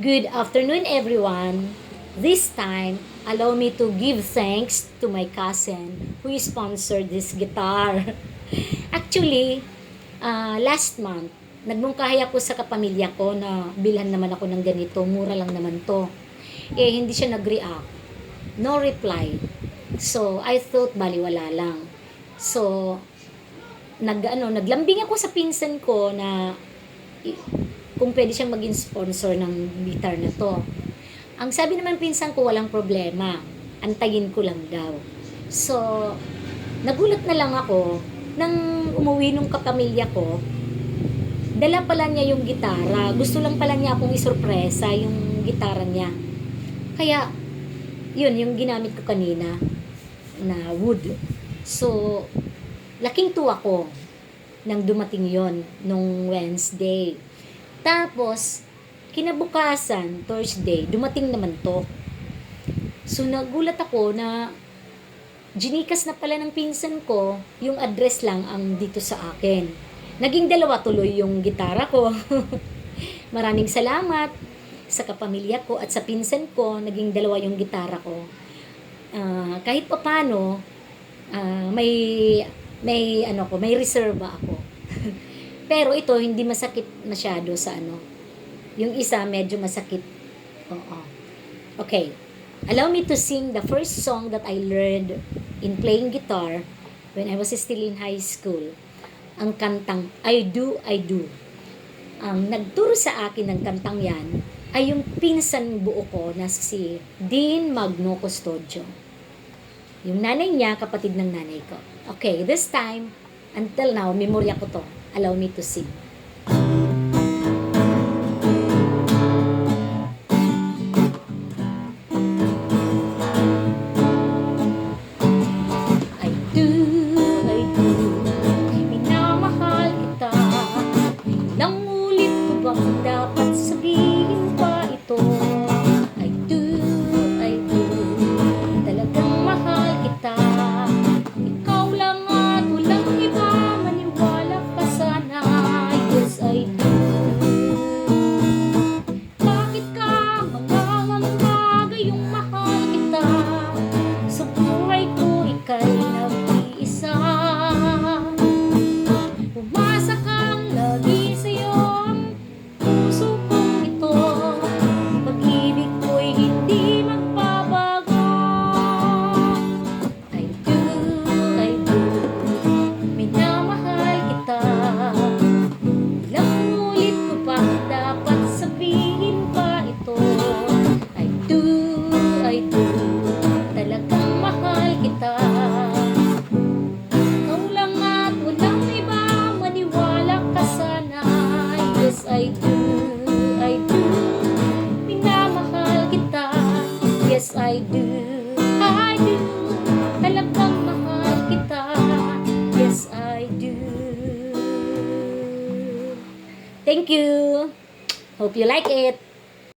Good afternoon, everyone. This time, allow me to give thanks to my cousin who sponsored this guitar. Actually, last month, nagmungkahi ako sa kapamilya ko na bilhan naman ako ng ganito, mura lang naman to. Hindi siya nag-react. No reply. So, I thought baliwala lang. So, naglambing ako sa pinsan ko na kung pwede siyang maging sponsor ng guitar na to. Ang sabi naman pinsan ko, walang problema. Antayin ko lang daw. So, nagulat na lang ako nang umuwi nung kapamilya ko. Dala pala niya yung gitara. Gusto lang pala niya akong isurpresa yung gitara niya. Kaya, yun, yung ginamit ko kanina na wood. So, laking tuwa ko nang dumating yon nung Wednesday. Tapos, kinabukasan, Thursday, dumating naman to. So, nagulat ako na ginikas na pala ng pinsan ko, yung address lang ang dito sa akin. Naging dalawa tuloy yung gitara ko. Maraming salamat sa kapamilya ko at sa pinsan ko, naging dalawa yung gitara ko. Kahit pa paano, may reserva ako. Pero ito, hindi masakit masyado sa Yung isa, medyo masakit. Oo. Okay. Allow me to sing the first song that I learned in playing guitar when I was still in high school. Ang kantang I Do, I Do. Ang nagturo sa akin ng kantang yan ay yung pinsan buo ko na si Dean Magno Custodio. Yung nanay niya, kapatid ng nanay ko. Okay, this time, until now, memorya ko to. Allow me to sing. I do, minamahal kita. Ilang ulit ko bang dapat sabihin pa ito? I do, talagang mahal kita. Ikaw lang at walang iba, maniwala ka sana. Yes, I do. Bakit ka mangangamba, gayong mahal kita? Sa buhay ko, ika'y nag-iisa. Umasa kang lagi sa'yo ang puso kong ito. Pag-ibig ko'y hindi magbabago. I do, minamahal kita. Ilang ulit ko pa dapat sabihin pa ito. I do, talagang mahal kita. Ikaw lang at walang iba, maniwala ka sana. Yes, I do, minamahal kita. Yes, I do, talagang mahal kita. Yes, I do. Thank you. Hope you like it.